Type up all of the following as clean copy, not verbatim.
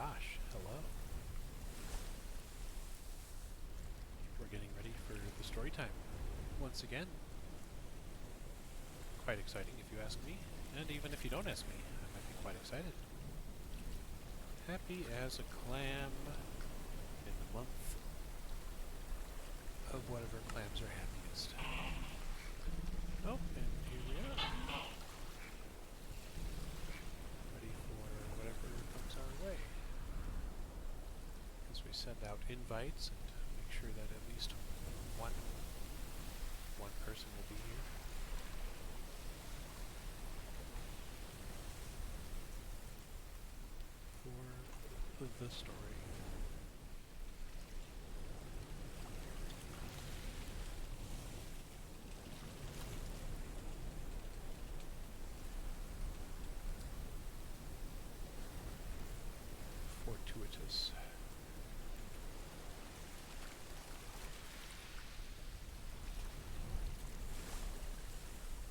gosh, hello. We're getting ready for the story time once again. Quite exciting if you ask me, and even if you don't ask me, I might be quite excited. Happy as a clam in the month of whatever clams are happiest. Oh, and here we are. Ready for whatever comes our way. As we send out invites and make sure that at least one person will be here. For the story. Fortuitous.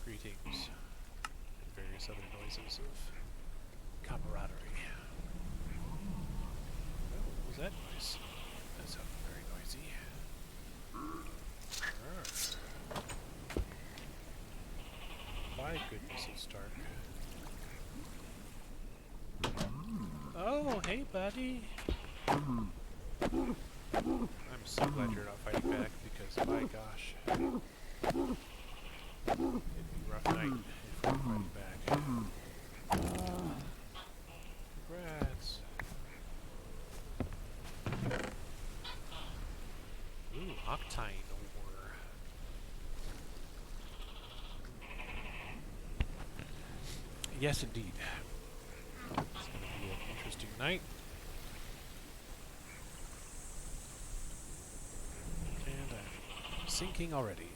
Greetings, and various other noises of camaraderie. Oh, what was that noise? That sounded very noisy. My goodness, it's dark. Oh, hey, buddy. I'm so glad you're not fighting back because, my gosh, it'd be a rough night if we were fighting back. Congrats. Ooh, octine ore. Yes, indeed. It's going to be an interesting night. And I'm sinking already.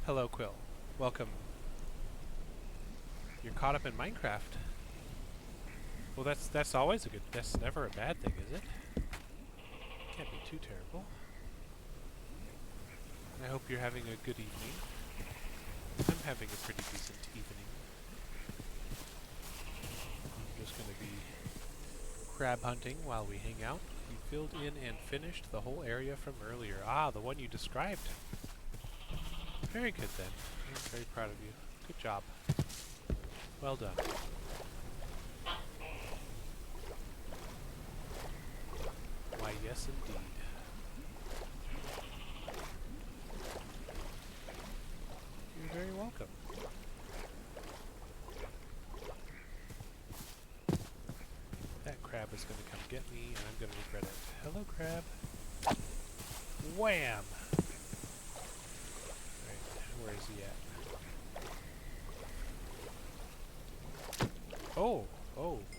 Hello, Quill. Welcome. You're caught up in Minecraft. Well, that's always a good. That's never a bad thing, is it? Can't be too terrible. I hope you're having a good evening. I'm having a pretty decent evening. I'm just going to be crab hunting while we hang out. You filled in and finished the whole area from earlier. Ah, the one you described. Very good then. I'm very proud of you. Good job. Well done. Why, yes indeed. You're very welcome. That crab is going to come get me, and I'm going to regret it. Hello, crab. Wham! Where is he at? Oh,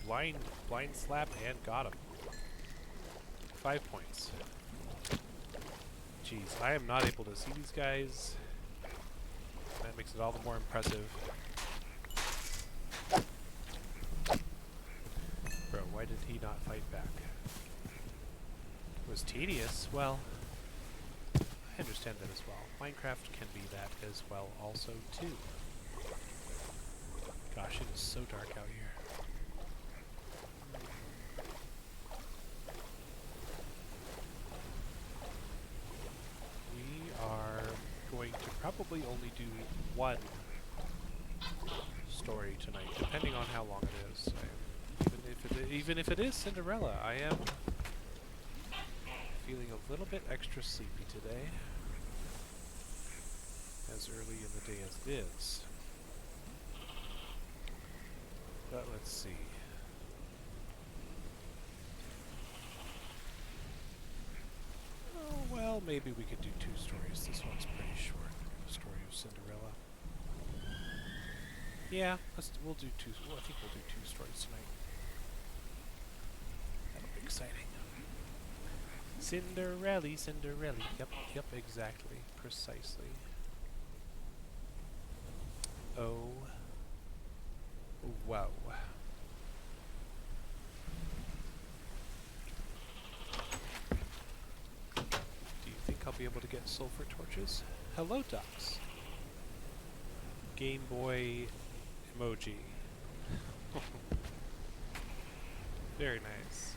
blind slap and got him. 5 points. Jeez, I am not able to see these guys. That makes it all the more impressive. Bro, why did he not fight back? It was tedious. Well, I understand that as well. Minecraft can be that as well also, too. Gosh, it is so dark out here. We are going to probably only do one story tonight, depending on how long it is. Even if it is Cinderella, I am feeling a little bit extra sleepy today. As early in the day as it is. But let's see. Oh, well, maybe we could do 2 stories. This one's pretty short. The story of Cinderella. Yeah, we'll do 2. Well, I think we'll do 2 stories tonight. That'll be exciting. Cinderella, Cinderella. Yep, exactly. Precisely. Oh Whoa. Do you think I'll be able to get sulfur torches? Hello, ducks. Game Boy emoji. Very nice.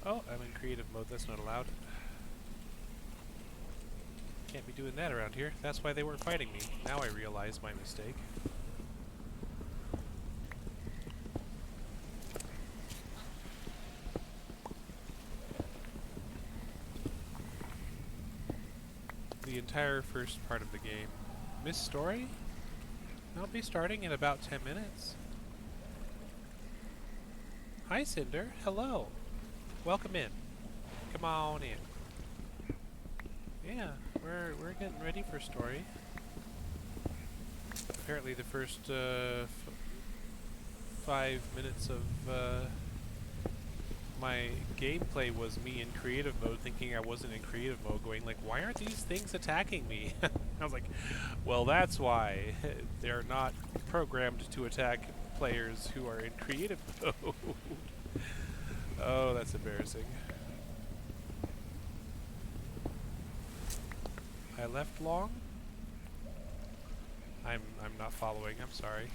Oh, I'm in creative mode. That's not allowed. Can't be doing that around here. That's why they weren't fighting me. Now I realize my mistake. The entire first part of the game. Miss Story? I'll be starting in about 10 minutes. Hi, Cinder. Hello. Welcome in. Come on in. Yeah, we're getting ready for story. Apparently the first 5 minutes of my gameplay was me in creative mode, thinking I wasn't in creative mode, going like, why aren't these things attacking me? I was like, well, that's why. They're not programmed to attack players who are in creative mode. Oh, that's embarrassing. I left long? I'm not following, I'm sorry.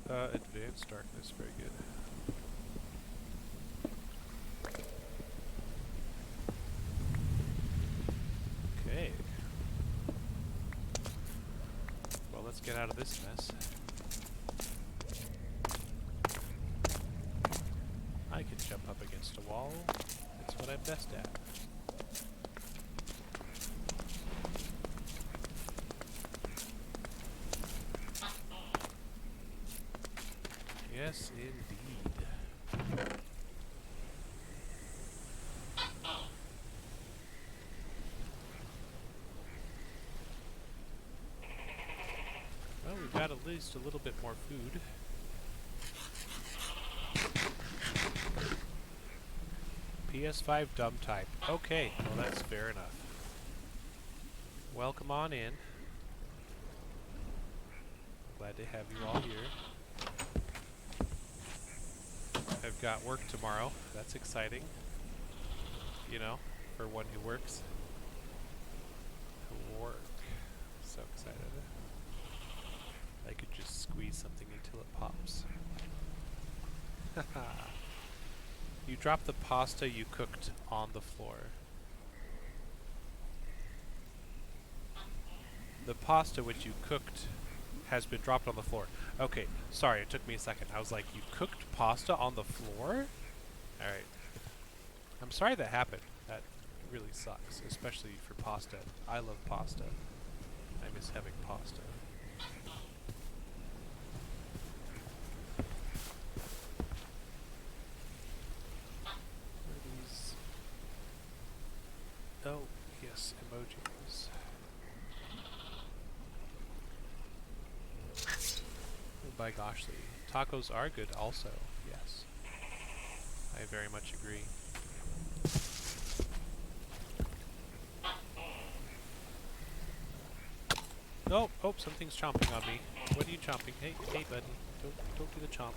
Advanced darkness, very good. Okay. Well, let's get out of this mess. I can jump up against a wall. It's what I'm best at. Yes, indeed. Well, we've got at least a little bit more food. PS5 dumb type. Okay, well that's fair enough. Welcome on in. Glad to have you all here. I've got work tomorrow. That's exciting. You know, for one who works. Work. So excited. I could just squeeze something until it pops. Haha. You dropped the pasta you cooked on the floor. The pasta which you cooked has been dropped on the floor. Okay, sorry, it took me a second. I was like, you cooked pasta on the floor? Alright. I'm sorry that happened. That really sucks, especially for pasta. I love pasta. I miss having pasta. What are these? Oh, yes, emojis. By goshly. Tacos are good also, yes. I very much agree. Oh, oh, something's chomping on me. What are you chomping? Hey, hey, buddy. Don't do the chomp.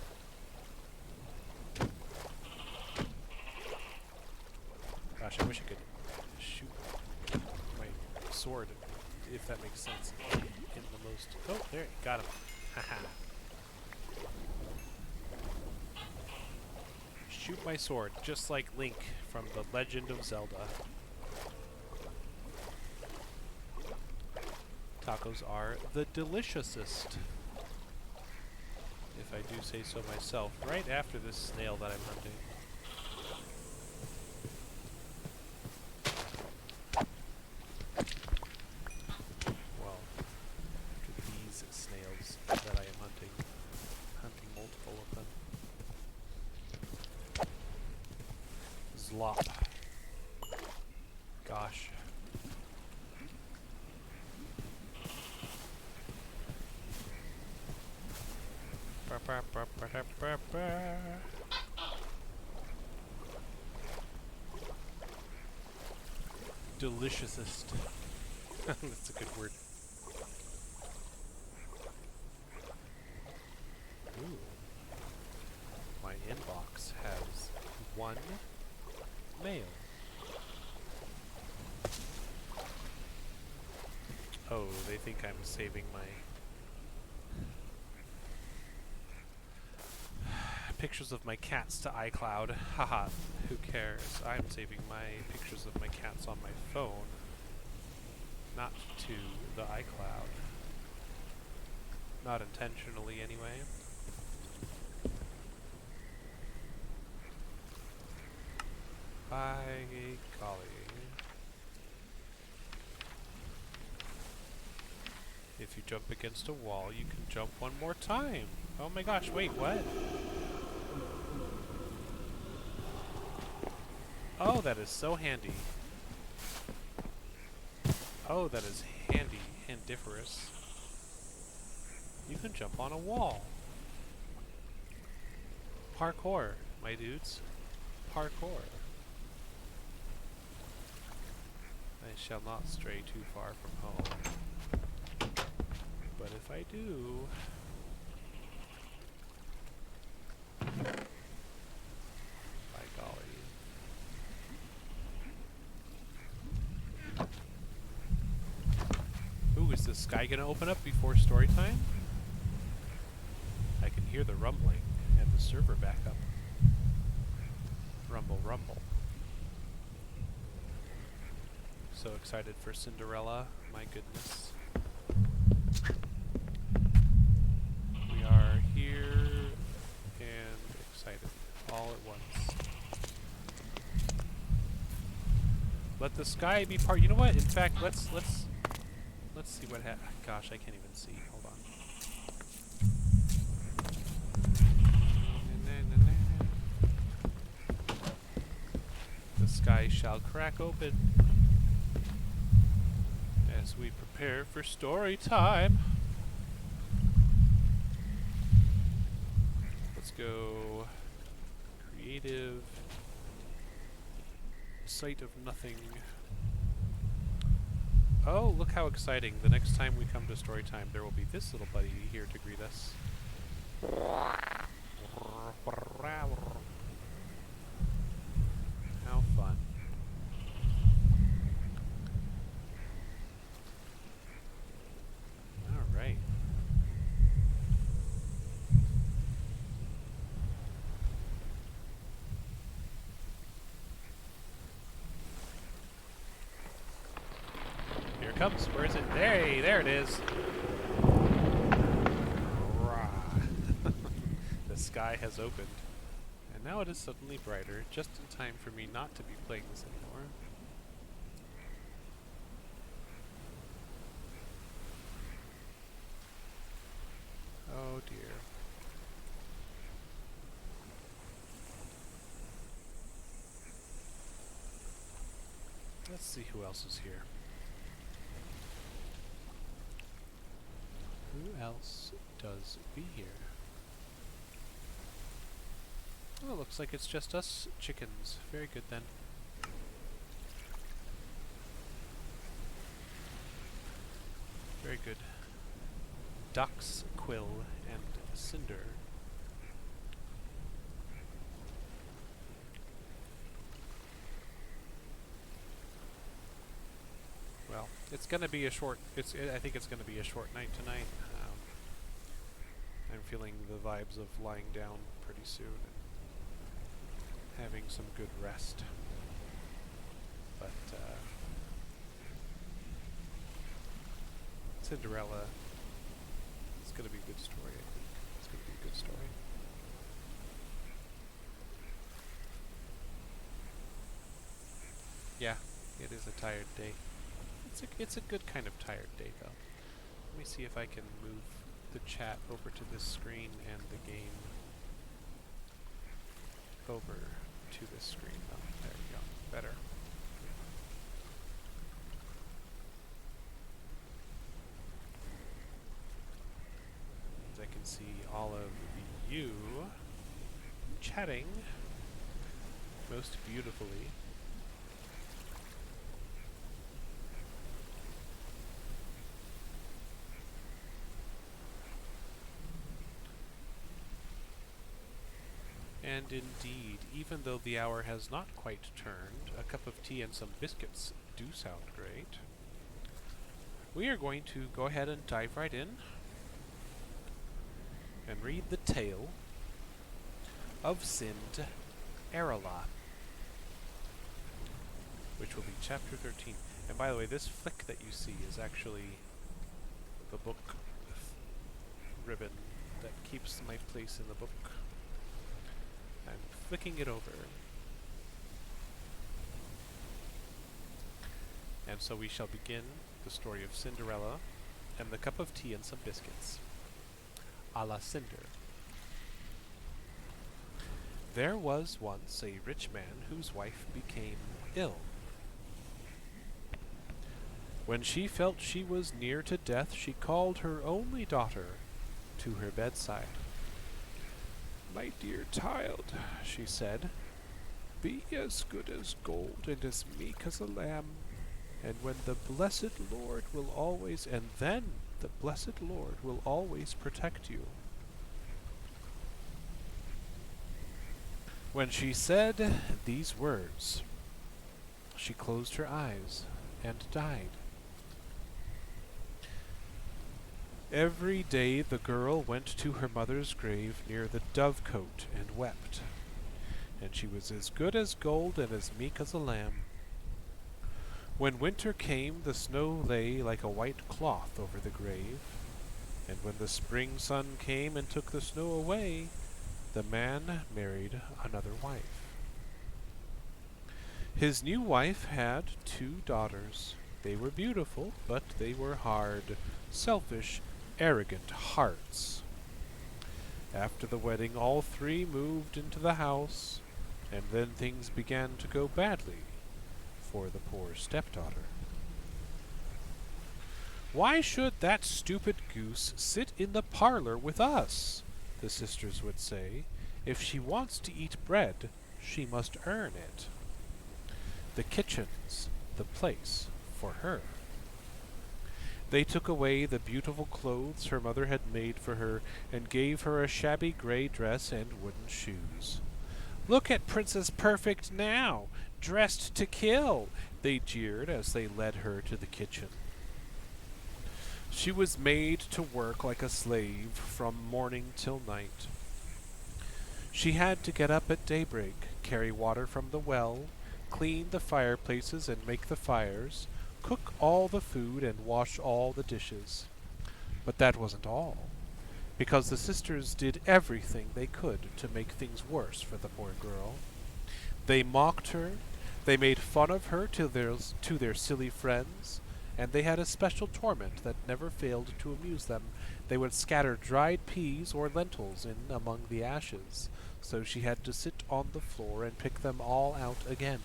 Gosh, I wish I could shoot my sword, if that makes sense, in the most... Oh, there, got him. Haha. Shoot my sword, just like Link from The Legend of Zelda. Tacos are the deliciousest, if I do say so myself, right after this snail that I'm hunting. Well, look at these snails that I am hunting. Hunting multiple of them. Zlop. Gosh. Deliciousest. That's a good word. Ooh. My inbox has one mail. Oh, they think I'm saving my pictures of my cats to iCloud. Haha, who cares? I'm saving my pictures of my cats on my phone, not to the iCloud. Not intentionally, anyway. By golly. If you jump against a wall, you can jump one more time. Oh my gosh, wait, what? Oh, that is so handy. Oh, that is handy, handiferous. You can jump on a wall. Parkour, my dudes. Parkour. I shall not stray too far from home. But if I do... by golly. Ooh, is this sky gonna open up before story time? I can hear the rumbling and the server backup. Rumble, rumble. So excited for Cinderella, my goodness. We are here and excited all at once. Let the sky be part. You know what? In fact, let's see what happens. Gosh, I can't even see. Hold on. The sky shall crack open as we prepare for story time. Let's go creative, sight of nothing. Oh, look how exciting. The next time we come to story time, there will be this little buddy here to greet us. How fun. All right. Here it comes. Where is it? There it is. The sky has opened. And now it is suddenly brighter, just in time for me not to be playing this anymore. Oh dear. Let's see who else is here. Who else does be here? Oh, it looks like it's just us chickens. Very good then. Very good. Ducks, Quill, and Cinder. Well, it's gonna be a short. I think it's gonna be a short night tonight. I'm feeling the vibes of lying down pretty soon and having some good rest. But Cinderella. It's gonna be a good story. I think it's gonna be a good story. Yeah, it is a tired day. It's a good kind of tired day though. Let me see if I can move the chat over to this screen and the game over to this screen. Oh, there we go. Better. I can see all of you chatting most beautifully. And indeed, even though the hour has not quite turned, a cup of tea and some biscuits do sound great. We are going to go ahead and dive right in and read the tale of Cinderella, which will be chapter 13. And by the way, this flick that you see is actually the book ribbon that keeps my place in the book. I'm flicking it over. And so we shall begin the story of Cinderella and the cup of tea and some biscuits. A la Cinder. There was once a rich man whose wife became ill. When she felt she was near to death, she called her only daughter to her bedside. "My dear child," she said, "be as good as gold and as meek as a lamb, and the blessed Lord will always protect you." When she said these words, she closed her eyes and died. Every day the girl went to her mother's grave near the dovecote and wept, and she was as good as gold and as meek as a lamb. When winter came, the snow lay like a white cloth over the grave, and when the spring sun came and took the snow away, the man married another wife. His new wife had 2 daughters. They were beautiful, but they were hard, selfish, arrogant hearts. After the wedding, all 3 moved into the house, and then things began to go badly for the poor stepdaughter. "Why should that stupid goose sit in the parlor with us?" the sisters would say. "If she wants to eat bread, she must earn it. The kitchen's the place for her." They took away the beautiful clothes her mother had made for her and gave her a shabby gray dress and wooden shoes. "Look at Princess Perfect now, dressed to kill," they jeered as they led her to the kitchen. She was made to work like a slave from morning till night. She had to get up at daybreak, carry water from the well, clean the fireplaces and make the fires, cook all the food and wash all the dishes. But that wasn't all, because the sisters did everything they could to make things worse for the poor girl. They mocked her, they made fun of her to their silly friends, and they had a special torment that never failed to amuse them. They would scatter dried peas or lentils in among the ashes, so she had to sit on the floor and pick them all out again.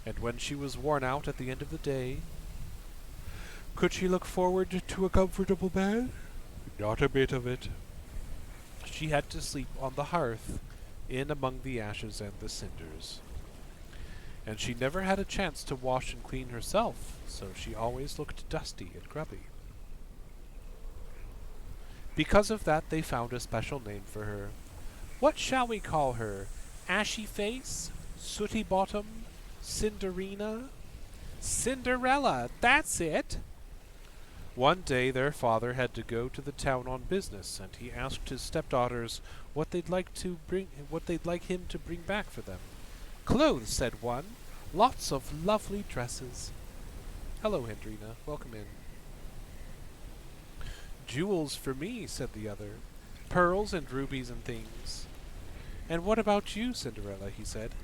And when she was worn out at the end of the day, could she look forward to a comfortable bed? Not a bit of it. She had to sleep on the hearth, in among the ashes and the cinders. And she never had a chance to wash and clean herself, so she always looked dusty and grubby. Because of that, they found a special name for her. What shall we call her? Ashy Face? Sooty Bottom? Cinderina? Cinderella! That's it! One day their father had to go to the town on business, and he asked his stepdaughters what they'd like him to bring back for them. "Clothes," said one. "Lots of lovely dresses." "Hello, Hendrina. Welcome in." "Jewels for me," said the other. "Pearls and rubies and things." "And what about you, Cinderella?" he said.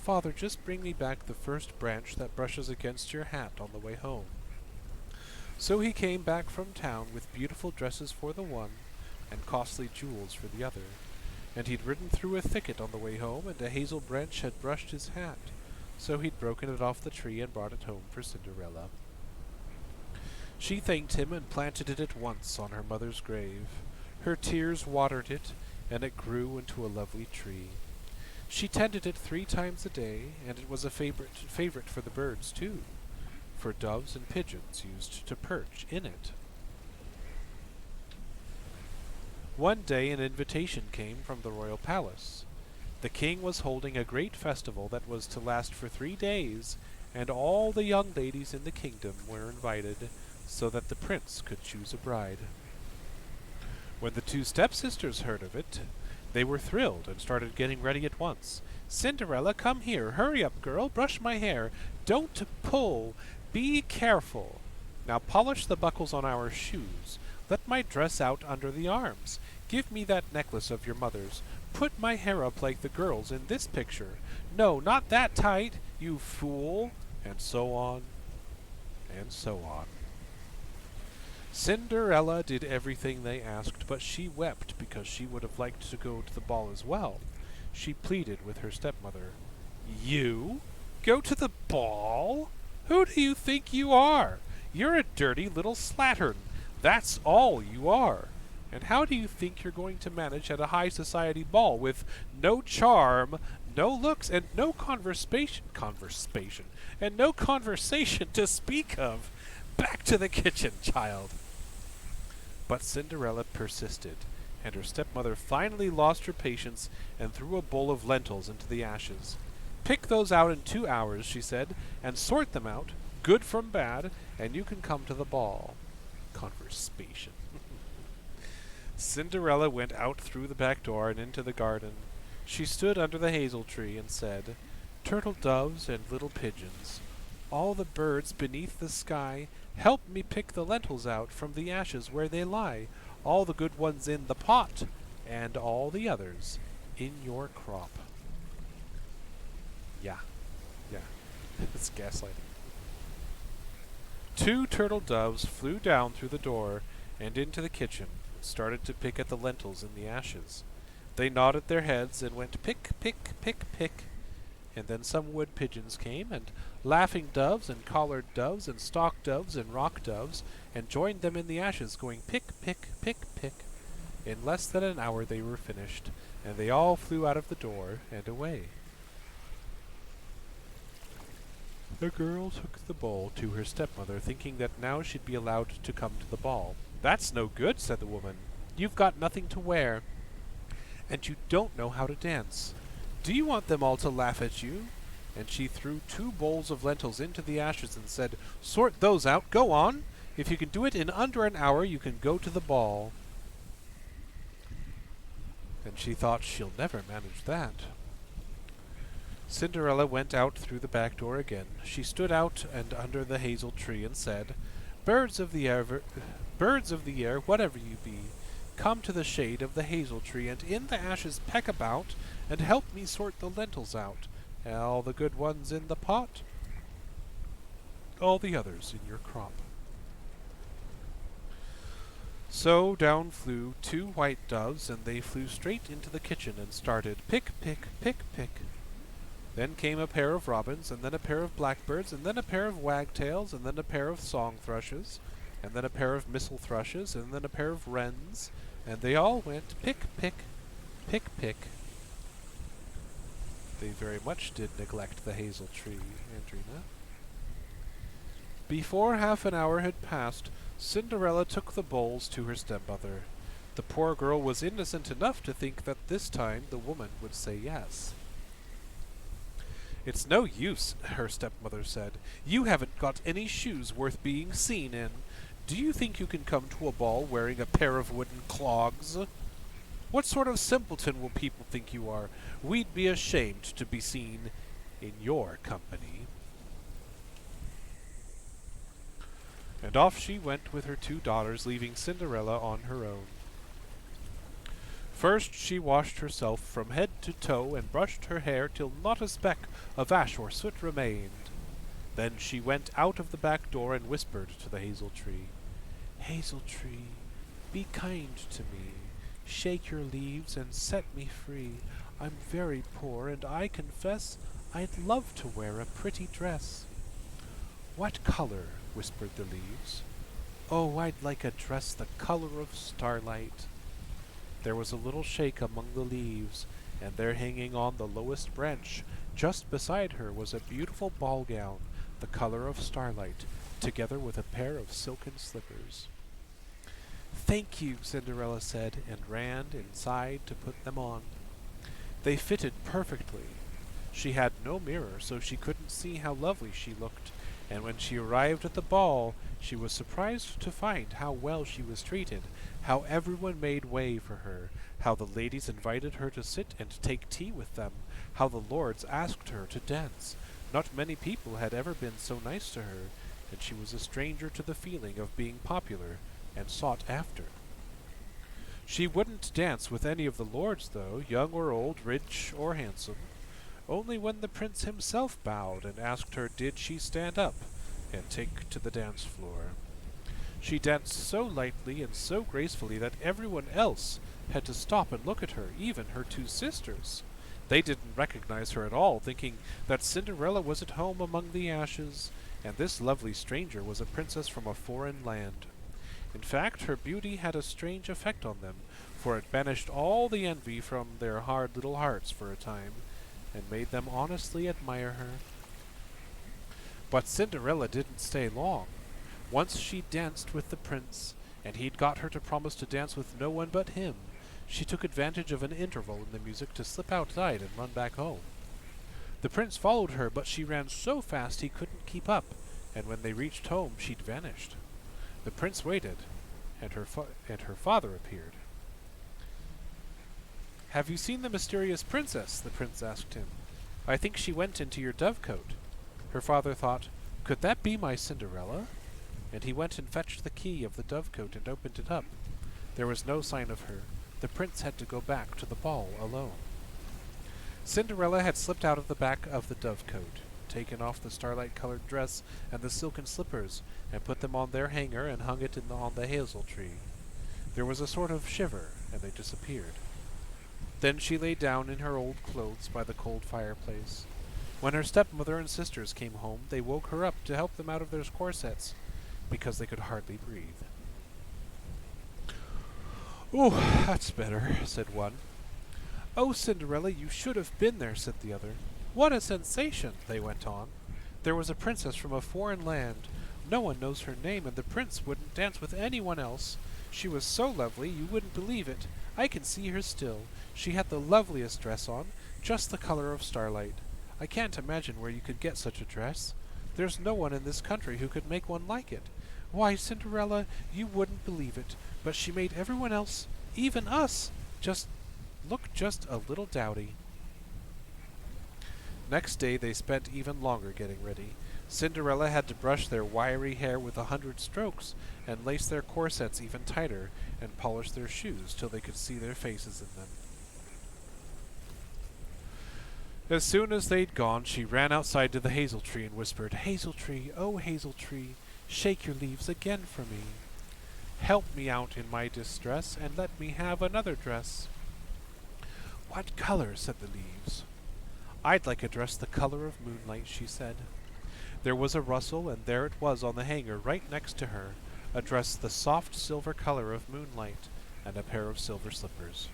"Father, just bring me back the first branch that brushes against your hat on the way home." So he came back from town with beautiful dresses for the one, and costly jewels for the other. And he'd ridden through a thicket on the way home, and a hazel branch had brushed his hat. So he'd broken it off the tree and brought it home for Cinderella. She thanked him and planted it at once on her mother's grave. Her tears watered it, and it grew into a lovely tree. She tended it 3 times a day, and it was a favorite for the birds, too, for doves and pigeons used to perch in it. One day an invitation came from the royal palace. The king was holding a great festival that was to last for 3 days, and all the young ladies in the kingdom were invited, so that the prince could choose a bride. When the 2 stepsisters heard of it, they were thrilled and started getting ready at once. "Cinderella, come here. Hurry up, girl. Brush my hair. Don't pull. Be careful. Now polish the buckles on our shoes. Let my dress out under the arms. Give me that necklace of your mother's. Put my hair up like the girls in this picture. No, not that tight, you fool." And so on, and so on. Cinderella did everything they asked, but she wept because she would have liked to go to the ball as well. She pleaded with her stepmother. "You? Go to the ball? Who do you think you are? You're a dirty little slattern. That's all you are. And how do you think you're going to manage at a high society ball with no charm, no looks, and no conversation to speak of? Back to the kitchen, child." But Cinderella persisted, and her stepmother finally lost her patience and threw a bowl of lentils into the ashes. "Pick those out in 2 hours," she said, "and sort them out, good from bad, and you can come to the ball." Conversation. Cinderella went out through the back door and into the garden. She stood under the hazel tree and said, "Turtle doves and little pigeons, all the birds beneath the sky, help me pick the lentils out from the ashes where they lie, all the good ones in the pot, and all the others in your crop." Yeah. It's gaslighting. 2 turtle doves flew down through the door and into the kitchen, and started to pick at the lentils in the ashes. They nodded their heads and went pick, pick, pick, pick. And then some wood pigeons came, and laughing doves, and collared doves, and stock doves, and rock doves, and joined them in the ashes, going pick, pick, pick, pick. In less than an hour they were finished, and they all flew out of the door and away. The girl took the bowl to her stepmother, thinking that now she'd be allowed to come to the ball. "That's no good," said the woman. "You've got nothing to wear, and you don't know how to dance. Do you want them all to laugh at you?" And she threw 2 bowls of lentils into the ashes and said, "Sort those out. Go on. If you can do it in under an hour, you can go to the ball." And she thought, she'll never manage that. Cinderella went out through the back door again. She stood out and under the hazel tree and said, birds of the air, whatever you be, come to the shade of the hazel tree, and in the ashes peck about, and help me sort the lentils out, all the good ones in the pot, all the others in your crop." So down flew 2 white doves, and they flew straight into the kitchen and started pick, pick, pick, pick. Then came a pair of robins, and then a pair of blackbirds, and then a pair of wagtails, and then a pair of song thrushes, and then a pair of missel thrushes, and then a pair of wrens, and they all went pick, pick, pick, pick. They very much did neglect the hazel tree, Andrina. Before half an hour had passed, Cinderella took the bowls to her stepmother. The poor girl was innocent enough to think that this time the woman would say yes. "It's no use," her stepmother said. "You haven't got any shoes worth being seen in. Do you think you can come to a ball wearing a pair of wooden clogs? What sort of simpleton will people think you are? We'd be ashamed to be seen in your company." And off she went with her 2 daughters, leaving Cinderella on her own. First she washed herself from head to toe, and brushed her hair till not a speck of ash or soot remained. Then she went out of the back door and whispered to the hazel tree, "Hazel tree, be kind to me. Shake your leaves and set me free. I'm very poor, and I confess I'd love to wear a pretty dress." "What color?" whispered the leaves. "Oh, I'd like a dress the color of starlight." There was a little shake among the leaves, and there hanging on the lowest branch, just beside her, was a beautiful ball gown, the color of starlight, together with a pair of silken slippers. "Thank you," Cinderella said, and ran inside to put them on. They fitted perfectly. She had no mirror, so she couldn't see how lovely she looked, and when she arrived at the ball, she was surprised to find how well she was treated, how everyone made way for her, how the ladies invited her to sit and take tea with them, how the lords asked her to dance. Not many people had ever been so nice to her, and she was a stranger to the feeling of being popular and sought after. She wouldn't dance with any of the lords, though, young or old, rich or handsome. Only when the prince himself bowed and asked her did she stand up and take to the dance floor. She danced so lightly and so gracefully that everyone else had to stop and look at her, even her two sisters. They didn't recognize her at all, thinking that Cinderella was at home among the ashes, and this lovely stranger was a princess from a foreign land. In fact, her beauty had a strange effect on them, for it banished all the envy from their hard little hearts for a time, and made them honestly admire her. But Cinderella didn't stay long. Once she danced with the prince, and he'd got her to promise to dance with no one but him. She took advantage of an interval in the music to slip outside and run back home. The prince followed her, but she ran so fast he couldn't keep up, and when they reached home she'd vanished. The prince waited, and her father appeared. "Have you seen the mysterious princess?" the prince asked him. "I think she went into your dovecote." Her father thought, "Could that be my Cinderella?" And he went and fetched the key of the dovecote and opened it up. There was no sign of her. The prince had to go back to the ball alone. Cinderella had slipped out of the back of the dovecote, taken off the starlight-colored dress and the silken slippers, and put them on their hanger and hung it on the hazel tree. There was a sort of shiver, and they disappeared. Then she lay down in her old clothes by the cold fireplace. When her stepmother and sisters came home, they woke her up to help them out of their corsets, because they could hardly breathe. "Oh, that's better," said one. "Oh, Cinderella, you should have been there," said the other. "What a sensation!" they went on. "There was a princess from a foreign land. No one knows her name, and the prince wouldn't dance with anyone else. She was so lovely you wouldn't believe it. I can see her still. She had the loveliest dress on, just the color of starlight. I can't imagine where you could get such a dress. There's no one in this country who could make one like it. Why, Cinderella, you wouldn't believe it, but she made everyone else, even us, look just a little dowdy." Next day they spent even longer getting ready. Cinderella had to brush their wiry hair with 100 strokes, and lace their corsets even tighter, and polish their shoes till they could see their faces in them. As soon as they'd gone, she ran outside to the hazel tree and whispered, "Hazel tree, oh hazel tree, shake your leaves again for me. Help me out in my distress, and let me have another dress." "What color?" said the leaves. "I'd like a dress the color of moonlight," she said. There was a rustle, and there it was on the hanger right next to her, a dress the soft silver color of moonlight, and a pair of silver slippers.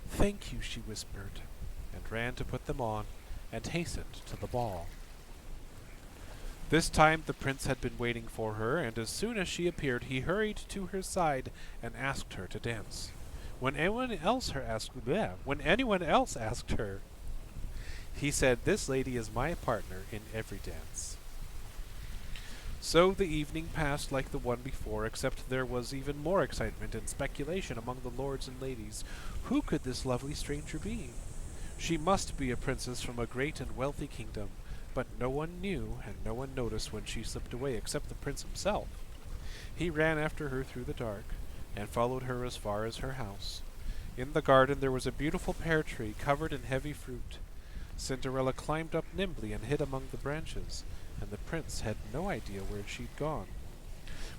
"Thank you," she whispered, and ran to put them on, and hastened to the ball. This time the prince had been waiting for her, and as soon as she appeared he hurried to her side and asked her to dance. When anyone else asked her, he said, "This lady is my partner in every dance." So the evening passed like the one before, except there was even more excitement and speculation among the lords and ladies. Who could this lovely stranger be? She must be a princess from a great and wealthy kingdom, but no one knew and no one noticed when she slipped away except the prince himself. He ran after her through the dark, and followed her as far as her house. In the garden there was a beautiful pear tree covered in heavy fruit. Cinderella climbed up nimbly and hid among the branches, and the prince had no idea where she'd gone.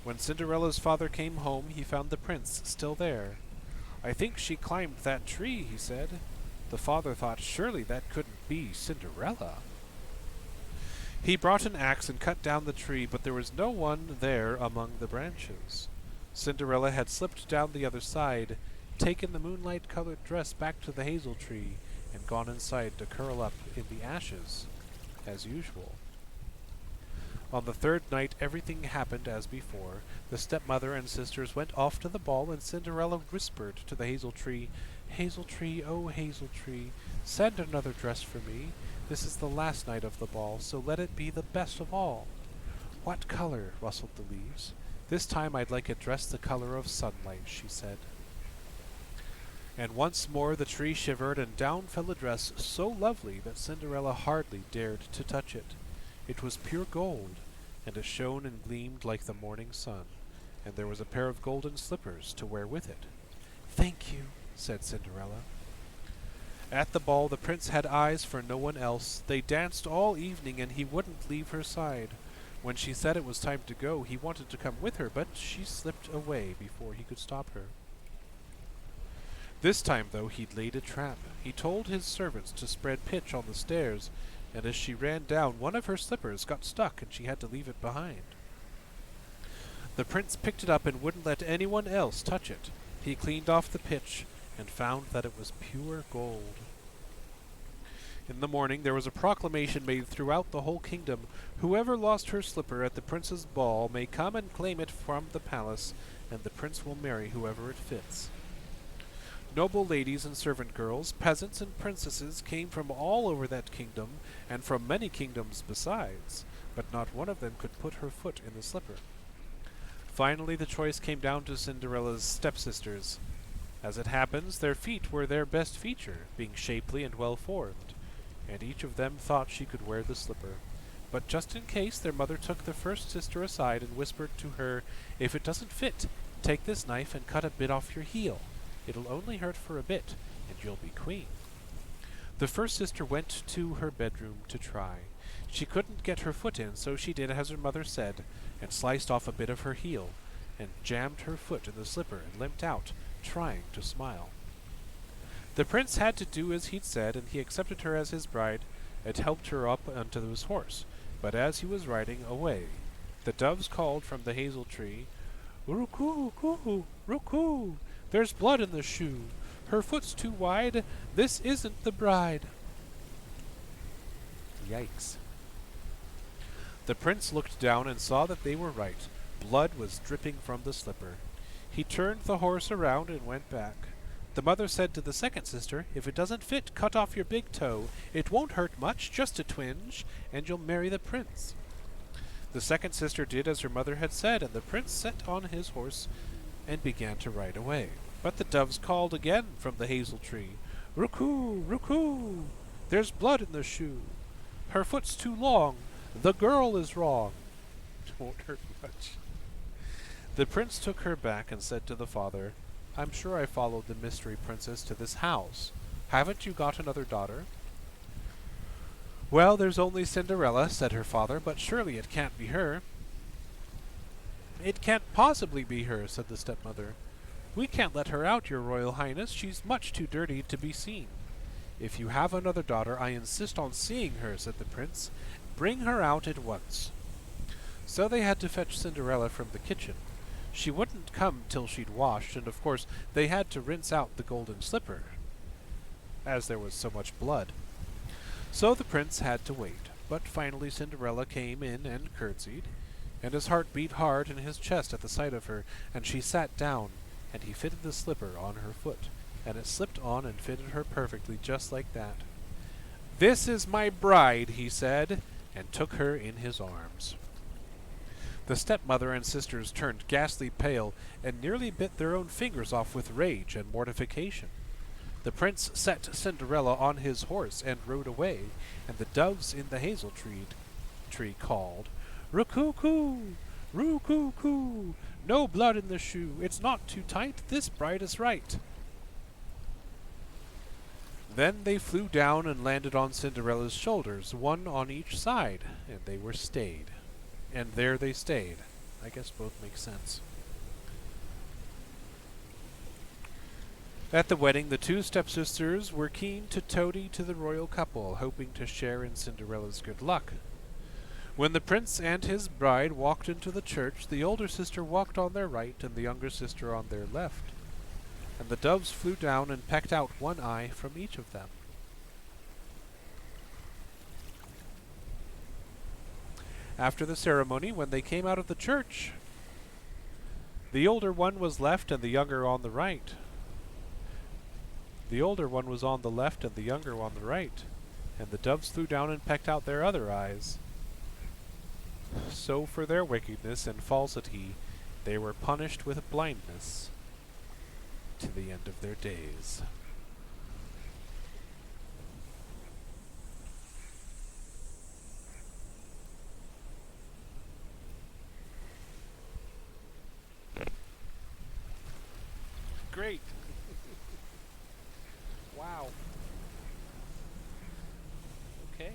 When Cinderella's father came home, he found the prince still there. "I think she climbed that tree," he said. The father thought, surely that couldn't be Cinderella. He brought an axe and cut down the tree, but there was no one there among the branches. Cinderella had slipped down the other side, taken the moonlight-colored dress back to the hazel tree and gone inside to curl up in the ashes, as usual. On the third night everything happened as before. The stepmother and sisters went off to the ball, and Cinderella whispered to the hazel tree, "Hazel tree, oh hazel tree, send another dress for me. This is the last night of the ball, so let it be the best of all." "What color?" rustled the leaves. "This time I'd like a dress the color of sunlight," she said. And once more the tree shivered, and down fell a dress so lovely that Cinderella hardly dared to touch it. It was pure gold, and it shone and gleamed like the morning sun, and there was a pair of golden slippers to wear with it. "Thank you," said Cinderella. At the ball the prince had eyes for no one else. They danced all evening, and he wouldn't leave her side. When she said it was time to go, he wanted to come with her, but she slipped away before he could stop her. This time, though, he'd laid a trap. He told his servants to spread pitch on the stairs, and as she ran down, one of her slippers got stuck, and she had to leave it behind. The prince picked it up and wouldn't let anyone else touch it. He cleaned off the pitch and found that it was pure gold. In the morning there was a proclamation made throughout the whole kingdom. Whoever lost her slipper at the prince's ball may come and claim it from the palace, and the prince will marry whoever it fits. Noble ladies and servant girls, peasants and princesses came from all over that kingdom, and from many kingdoms besides, but not one of them could put her foot in the slipper. Finally the choice came down to Cinderella's stepsisters. As it happens, their feet were their best feature, being shapely and well-formed, and each of them thought she could wear the slipper. But just in case, their mother took the first sister aside and whispered to her, "If it doesn't fit, take this knife and cut a bit off your heel. It'll only hurt for a bit, and you'll be queen." The first sister went to her bedroom to try. She couldn't get her foot in, so she did as her mother said, and sliced off a bit of her heel, and jammed her foot in the slipper and limped out, trying to smile. The prince had to do as he'd said, and he accepted her as his bride, and helped her up onto his horse. But as he was riding away, the doves called from the hazel tree, "Roo-coo, coo, roo-coo! There's blood in the shoe. Her foot's too wide. This isn't the bride." Yikes. The prince looked down and saw that they were right. Blood was dripping from the slipper. He turned the horse around and went back. The mother said to the second sister, "If it doesn't fit, cut off your big toe. It won't hurt much, just a twinge, and you'll marry the prince." The second sister did as her mother had said, and the prince set on his horse and began to ride away. But the doves called again from the hazel tree, "Roo-coo, roo-coo! There's blood in the shoe. Her foot's too long. The girl is wrong." It won't hurt much. The prince took her back and said to the father, "I'm sure I followed the mystery princess to this house. Haven't you got another daughter?" "Well, there's only Cinderella," said her father, "but surely it can't be her." "It can't possibly be her," said the stepmother. "We can't let her out, your royal highness. She's much too dirty to be seen." "If you have another daughter, I insist on seeing her," said the prince. "Bring her out at once." So they had to fetch Cinderella from the kitchen. She wouldn't come till she'd washed, and of course they had to rinse out the golden slipper, as there was so much blood. So the prince had to wait, but finally Cinderella came in and curtsied, and his heart beat hard in his chest at the sight of her, and she sat down, and he fitted the slipper on her foot, and it slipped on and fitted her perfectly, just like that. "This is my bride," he said, and took her in his arms. The stepmother and sisters turned ghastly pale, and nearly bit their own fingers off with rage and mortification. The prince set Cinderella on his horse and rode away, and the doves in the hazel tree called, "Roo-coo-coo! Roo-coo-coo! No blood in the shoe. It's not too tight. This bride is right." Then they flew down and landed on Cinderella's shoulders, one on each side, and they were stayed. And there they stayed. I guess both make sense. At the wedding, the two stepsisters were keen to toady to the royal couple, hoping to share in Cinderella's good luck. When the prince and his bride walked into the church, the older sister walked on their right and the younger sister on their left. and the doves flew down and pecked out one eye from each of them. After the ceremony, when they came out of the church, the older one was left and the younger on the right. The older one was on the left and the younger on the right, and the doves flew down and pecked out their other eyes. So for their wickedness and falsity they were punished with blindness to the end of their days. Great! Wow. Okay.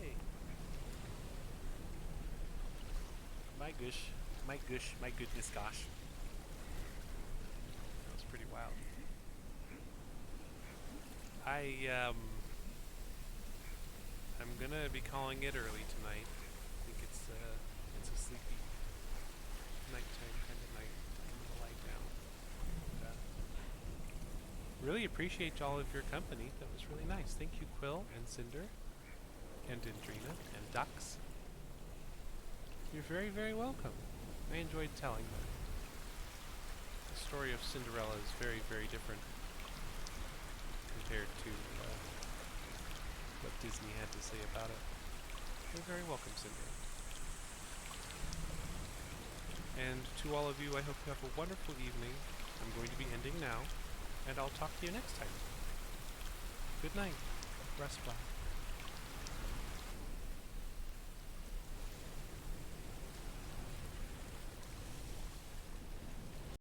My goodness gosh. That was pretty wild. I'm gonna be calling it early tonight. I think it's a sleepy nighttime kind of night. I'm gonna lie down. And, really appreciate all of your company. That was really nice. Thank you, Quill and Cinder and Indrina and Dux. You're very, very welcome. I enjoyed telling them. The story of Cinderella is very, very different compared to what Disney had to say about it. You're very welcome, Cinder. And to all of you, I hope you have a wonderful evening. I'm going to be ending now, and I'll talk to you next time. Good night. Rest well.